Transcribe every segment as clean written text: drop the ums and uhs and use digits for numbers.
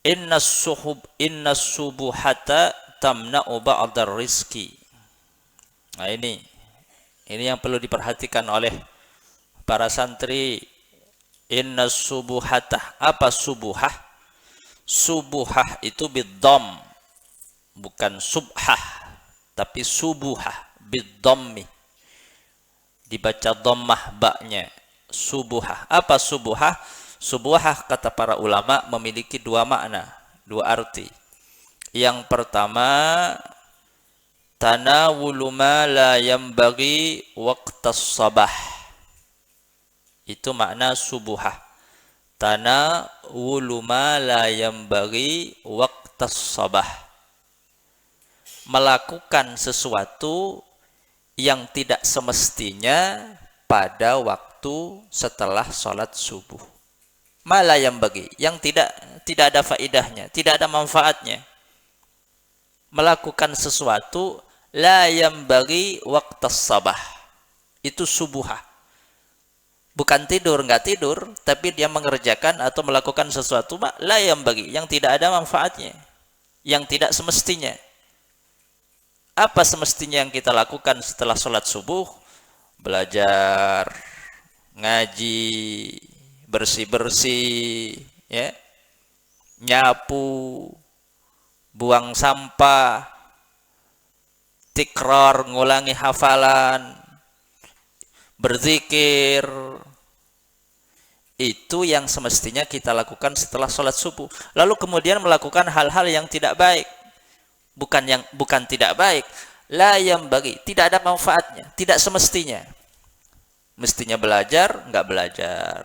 innas subuhata tamna'u ba'dar rizki. Nah ini yang perlu diperhatikan oleh para santri. Innas subuhata. Apa subuhah? Subuhah itu bid-dhamm, bukan subhah, tapi subuhah bid-dhammi. Dibaca dhammah ba'nya. Subuhah. Apa subuhah? Subuhah kata para ulama memiliki dua makna, dua arti. Yang pertama, tanawulu ma la yambaghi waqtas sabah. Itu makna subuhah. Tanawulu ma la yambaghi waqtas sabah. Melakukan sesuatu yang tidak semestinya pada waktu setelah sholat subuh. Mala yang bagi, yang tidak ada faidahnya, tidak ada manfaatnya. Melakukan sesuatu la yang bagi waktu sabah. Itu subuhah. Bukan tidur, nggak tidur, tapi dia mengerjakan atau melakukan sesuatu la yang bagi, yang tidak ada manfaatnya, yang tidak semestinya. Apa semestinya yang kita lakukan setelah sholat subuh? Belajar, ngaji, bersih-bersih, ya, nyapu, buang sampah, tikrar, ngulangi hafalan, berzikir. Itu yang semestinya kita lakukan setelah sholat subuh. Lalu kemudian melakukan hal-hal yang tidak baik. Bukan tidak baik, la yang bagi, tidak ada manfaatnya, tidak semestinya. Mestinya belajar, nggak belajar.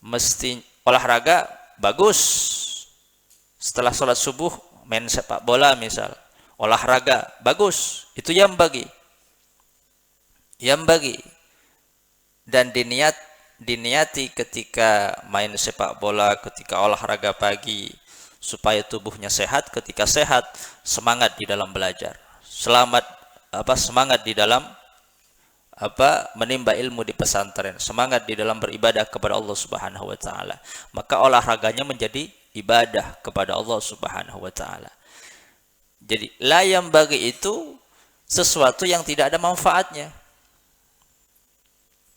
Mesti olahraga, bagus. Setelah sholat subuh main sepak bola misal, olahraga, bagus. Itu yang bagi. Yang bagi. Dan diniati ketika main sepak bola, ketika olahraga pagi, supaya tubuhnya sehat. Ketika sehat, semangat di dalam belajar, semangat di dalam menimba ilmu di pesantren, semangat di dalam beribadah kepada Allah Subhanahu wa taala. Maka olahraganya menjadi ibadah kepada Allah Subhanahu wa taala. Jadi la yang bagi itu sesuatu yang tidak ada manfaatnya.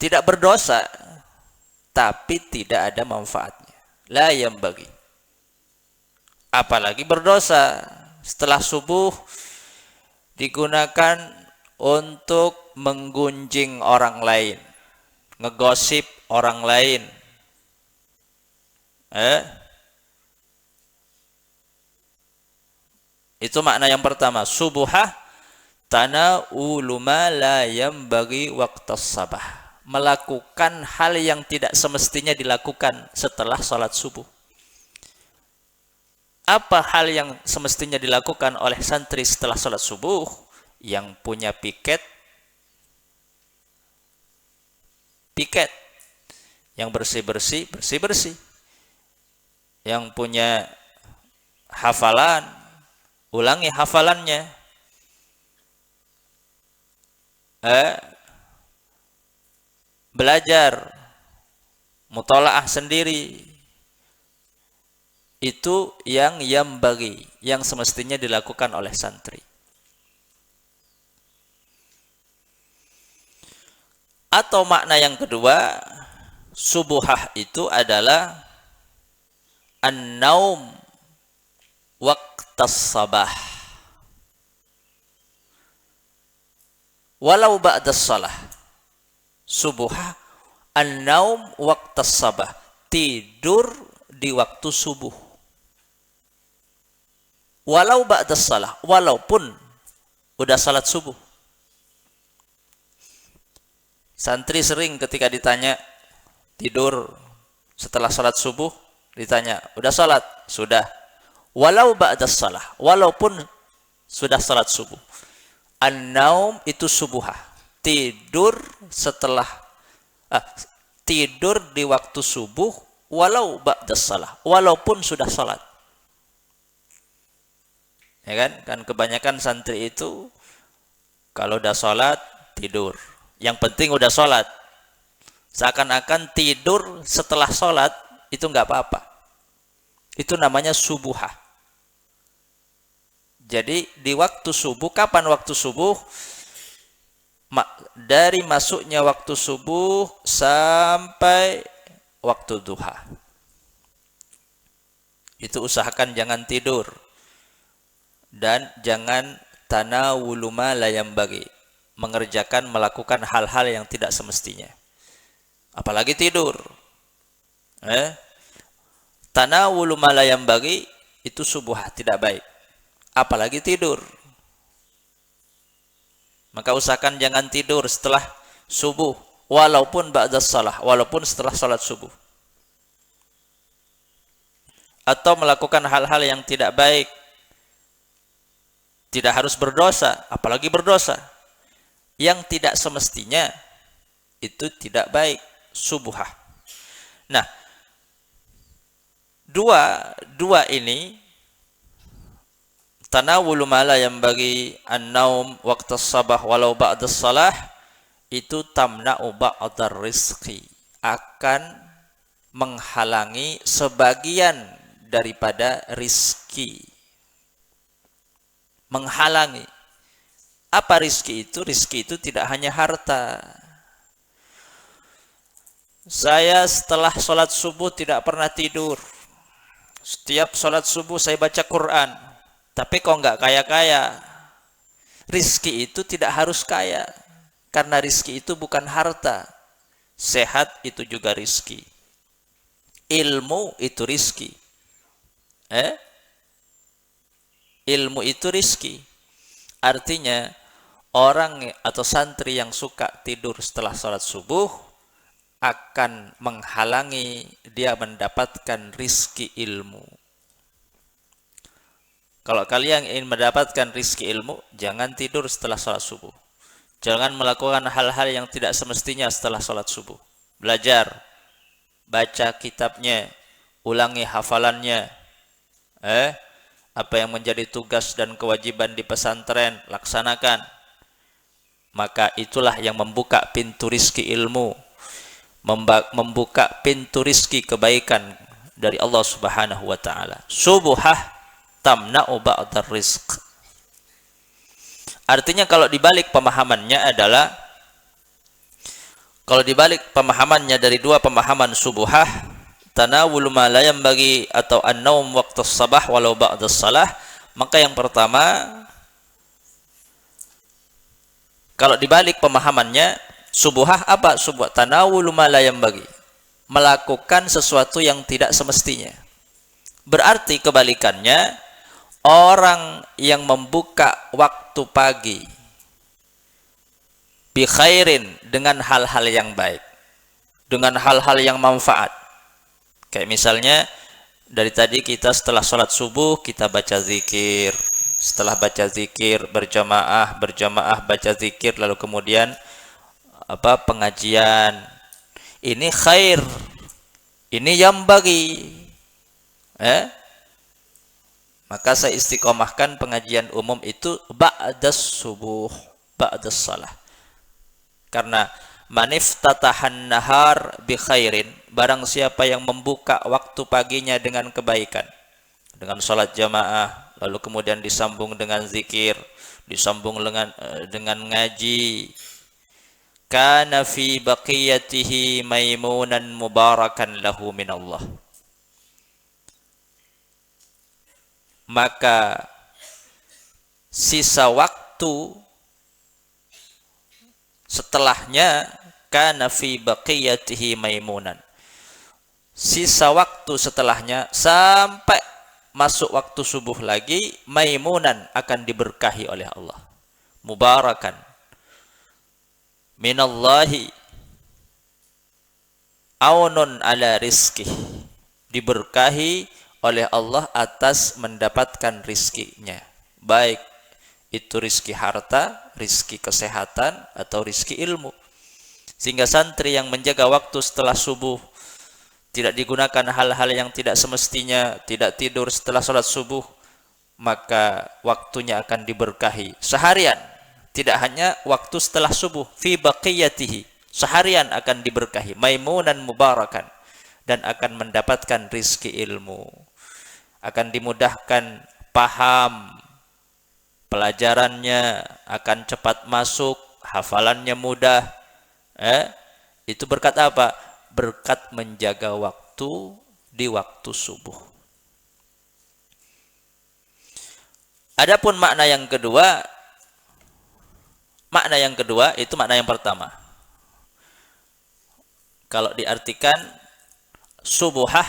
Tidak berdosa, tapi tidak ada manfaatnya. La yang bagi. Apalagi berdosa. Setelah subuh digunakan untuk menggunjing orang lain, ngegosip orang lain. Itu makna yang pertama. Subuhah tanawulu ma la yambaghi waqtas sabah. Melakukan hal yang tidak semestinya dilakukan setelah sholat subuh. Apa hal yang semestinya dilakukan oleh santri setelah sholat subuh? Yang punya piket, yang bersih-bersih. Yang punya hafalan, ulangi hafalannya. Belajar, mutalaah sendiri. Itu yang bagi, yang semestinya dilakukan oleh santri. Atau makna yang kedua, subuhah itu adalah an-naum waqtas sabah. Walau ba'das salah. Subuhah an-naum waqtas sabah. Tidur di waktu subuh. Walau ba'das salah, walaupun udah salat subuh. Santri sering ketika ditanya tidur setelah salat subuh, ditanya, udah salat? Sudah. Walau ba'das salah, walaupun sudah salat subuh. An-naum itu subuhah. Tidur tidur di waktu subuh, walau ba'das salah, walaupun sudah salat. Ya kan kebanyakan santri itu kalau udah sholat tidur. Yang penting udah sholat. Seakan-akan tidur setelah sholat itu nggak apa-apa. Itu namanya subuhah. Jadi di waktu subuh, kapan waktu subuh? Dari masuknya waktu subuh sampai waktu duha. Itu usahakan jangan tidur. Dan jangan tanawulu ma la yambagi. Mengerjakan, melakukan hal-hal yang tidak semestinya. Apalagi tidur. Tanawulu ma la yambagi itu subuhah, tidak baik. Apalagi tidur. Maka usahakan jangan tidur setelah subuh, walaupun ba'da salah, walaupun setelah salat subuh. Atau melakukan hal-hal yang tidak baik. Tidak harus berdosa, apalagi berdosa. Yang tidak semestinya itu tidak baik, subuhah. Nah, dua ini, tanawulu mala yang bagi an-naum waqtas sabah walau ba'das salah, itu tamna'u ba'dar rizqi, akan menghalangi sebagian daripada rizki. Menghalangi. Apa rizki itu? Rizki itu tidak hanya harta. Saya setelah sholat subuh tidak pernah tidur. Setiap sholat subuh saya baca Quran. Tapi kok nggak kaya-kaya? Rizki itu tidak harus kaya. Karena rizki itu bukan harta. Sehat itu juga rizki. Ilmu itu rizki. Ilmu itu rizki. Artinya orang atau santri yang suka tidur setelah sholat subuh akan menghalangi dia mendapatkan rizki ilmu. Kalau kalian ingin mendapatkan rizki ilmu, jangan tidur setelah sholat subuh. Jangan melakukan hal-hal yang tidak semestinya setelah sholat subuh. Belajar, baca kitabnya, ulangi hafalannya. Apa yang menjadi tugas dan kewajiban di pesantren, laksanakan. Maka itulah yang membuka pintu rizki ilmu, membuka pintu rizki kebaikan dari Allah Subhanahu wa ta'ala. Subuhah tamna'u ba'dar rizq. Artinya kalau dibalik pemahamannya adalah, kalau dibalik pemahamannya dari dua pemahaman subuhah, tanawul ma la yanbaghi atau an-naum waqtas sabah walau ba'das salah, maka yang pertama, kalau dibalik pemahamannya subuhah apa? Subuh tanawul ma la yanbaghi, melakukan sesuatu yang tidak semestinya. Berarti kebalikannya, orang yang membuka waktu pagi bi khairin, dengan hal-hal yang baik, dengan hal-hal yang manfaat. Kayak misalnya dari tadi kita setelah sholat subuh kita baca zikir, setelah baca zikir berjamaah baca zikir, lalu kemudian pengajian. Ini khair, ini yang bagi. Maka saya istiqomahkan pengajian umum itu ba'das subuh, ba'das salah. Karena maniftatahan nahar bi khairin, barang siapa yang membuka waktu paginya dengan kebaikan, dengan sholat jamaah, lalu kemudian disambung dengan zikir, disambung dengan ngaji, kana fi baqiyatihi maimunan mubarakan lahu minallah. Maka sisa waktu setelahnya kana fi baqiyatihi maimunan, sisa waktu setelahnya sampai masuk waktu subuh lagi, maimunan, akan diberkahi oleh Allah, mubarakan minallahi aunun ala rizkih, diberkahi oleh Allah atas mendapatkan rizkinya, baik itu rizki harta, rizki kesehatan, atau rizki ilmu. Sehingga santri yang menjaga waktu setelah subuh, tidak digunakan hal-hal yang tidak semestinya, tidak tidur setelah sholat subuh, maka waktunya akan diberkahi seharian. Tidak hanya waktu setelah subuh, fi baqiyatihi, seharian akan diberkahi, maimunan mubarakan, dan akan mendapatkan rizki ilmu. akan dimudahkan paham pelajarannya, akan cepat masuk, hafalannya mudah. Itu berkat apa? Berkat menjaga waktu di waktu subuh. Adapun makna yang kedua itu makna yang pertama. Kalau diartikan subuhah,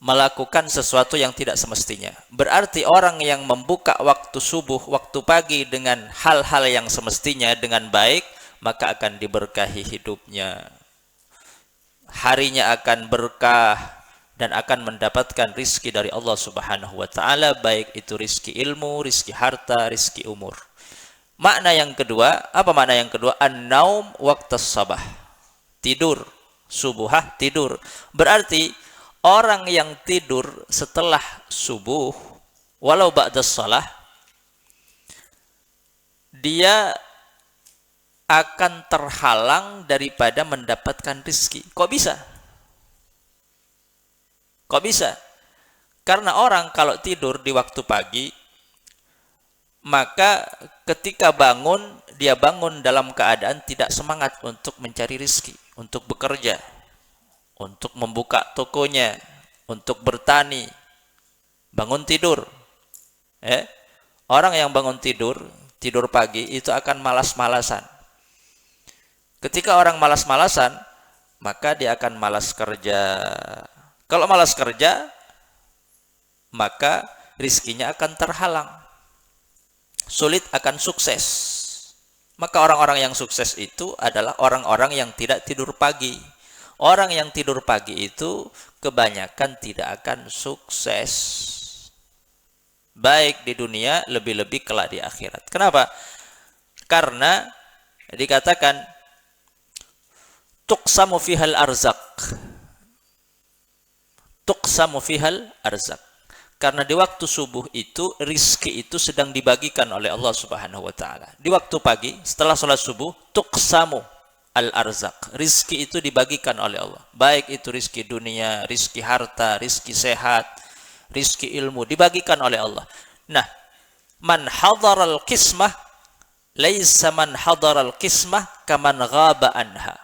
melakukan sesuatu yang tidak semestinya. Berarti orang yang membuka waktu subuh, waktu pagi dengan hal-hal yang semestinya dengan baik, maka akan diberkahi hidupnya. Harinya akan berkah dan akan mendapatkan rizki dari Allah Subhanahu wa ta'ala, baik itu rizki ilmu, rizki harta, rizki umur. Makna yang kedua, apa makna yang kedua? An-naum waqtas sabah. Tidur, subuhah, tidur. Berarti orang yang tidur setelah subuh, walau ba'das salah, dia akan terhalang daripada mendapatkan rizki. Kok bisa? Kok bisa? Karena orang kalau tidur di waktu pagi, maka ketika bangun, dia bangun dalam keadaan tidak semangat untuk mencari rizki, untuk bekerja, untuk membuka tokonya, untuk bertani. Bangun tidur. Orang yang bangun tidur pagi itu akan malas-malasan. Ketika orang malas-malasan, maka dia akan malas kerja. Kalau malas kerja, maka rizkinya akan terhalang. Sulit akan sukses. Maka orang-orang yang sukses itu adalah orang-orang yang tidak tidur pagi. Orang yang tidur pagi itu kebanyakan tidak akan sukses. Baik di dunia, lebih-lebih kelak di akhirat. Kenapa? Karena dikatakan tuqsamu fihal arzak. Tuqsamu fihal arzak. Karena di waktu subuh itu, rizki itu sedang dibagikan oleh Allah Subhanahu wa ta'ala. Di waktu pagi, setelah sholat subuh, tuqsamu al-arzak. Rizki itu dibagikan oleh Allah. Baik itu rizki dunia, rizki harta, rizki sehat, rizki ilmu, dibagikan oleh Allah. Nah, man hadaral qismah, laisa man hadaral qismah kaman ghaba anha.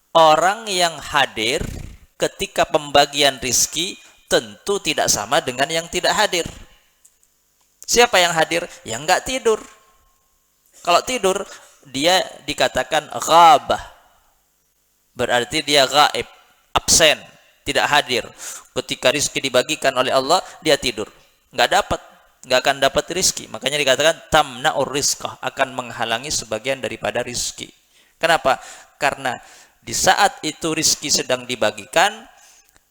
Orang yang hadir ketika pembagian rizki, tentu tidak sama dengan yang tidak hadir. Siapa yang hadir? Yang enggak tidur. Kalau tidur, dia dikatakan ghabah. Berarti dia ghaib, absen, tidak hadir. Ketika rizki dibagikan oleh Allah, dia tidur. Enggak akan dapat rizki. Makanya dikatakan tamna'ur rizqah, akan menghalangi sebagian daripada rizki. Kenapa? Karena di saat itu rizki sedang dibagikan,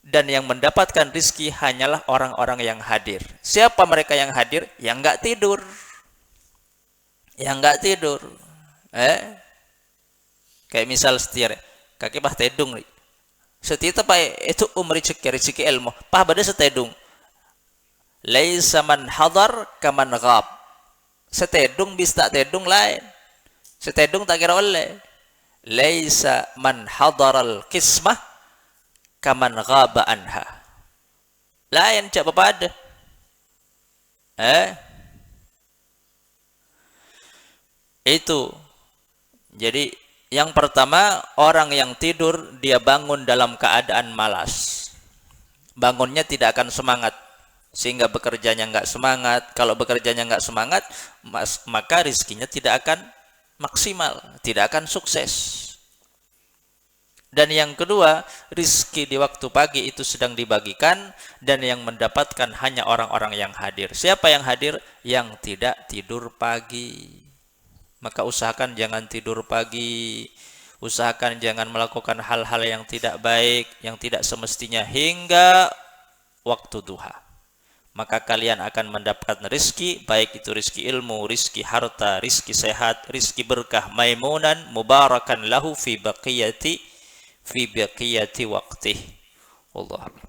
dan yang mendapatkan rizki hanyalah orang-orang yang hadir. Siapa mereka yang hadir? Yang enggak tidur. Yang enggak tidur. Kayak misal setir, kaki pah tedung. Setir apa itu umri rezeki ilmu. Pah bada setedung. Laisa man hadar kaman ghab. Setedung bisa tak tedung lain. Setedung tak kira oleh. Laisa man hadaral qismah kaman ghaba anha. Lain cak pada. Itu. Jadi yang pertama, orang yang tidur dia bangun dalam keadaan malas. Bangunnya tidak akan semangat, sehingga bekerjanya enggak semangat. Kalau bekerjanya enggak semangat, maka rizkinya tidak akan maksimal, tidak akan sukses. Dan yang kedua, rizki di waktu pagi itu sedang dibagikan, dan yang mendapatkan hanya orang-orang yang hadir. Siapa yang hadir? Yang tidak tidur pagi. Maka usahakan jangan tidur pagi. Usahakan jangan melakukan hal-hal yang tidak baik, yang tidak semestinya hingga waktu duha. Maka kalian akan mendapatkan rizki, baik itu rizki ilmu, rizki harta, rizki sehat, rizki berkah, maimunan, mubarakan lahu fi baqiyati waqtih. Wallahu a'lam.